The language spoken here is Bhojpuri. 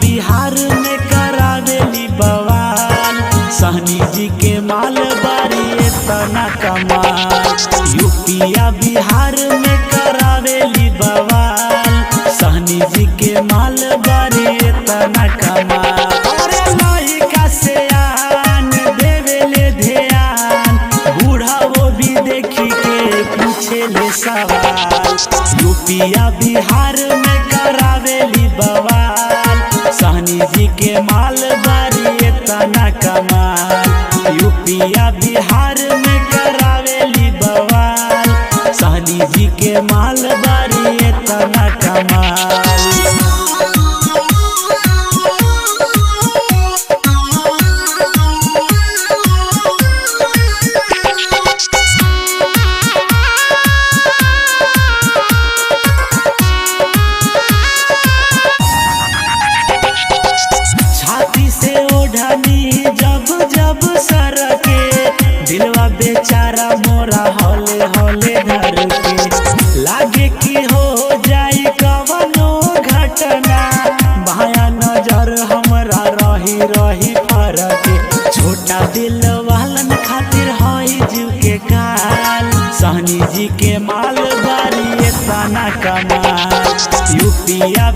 बिहार में करावेली बवाल, सहनी जी के माल बारी इतना कमाल। यूपिया बिहार में करावेली बवाल, सहनी जी के माल बारी इतना कमाल। अरे लइका से आन देवेले ध्यान, बूढ़ा वो भी देखी के पूछे ले सवाल। यूपिया बिहार में करावेली बवाल, सहनी जी के माल बारी इतना कमाल। यूपिया बिहार में करावेली बवाल, सहनी जी के माल बारी इतना कमाल। जब सरके दिलवा बेचारा मोरा हौले हौले धर के, लागे कि हो जाई कवनो घटना, भाया नजर हमरा रही रही फरके। छोटा दिल वालन खातिर हई जीव के काल, सहनी जी के माल बारी इतना कमाल। यूपिया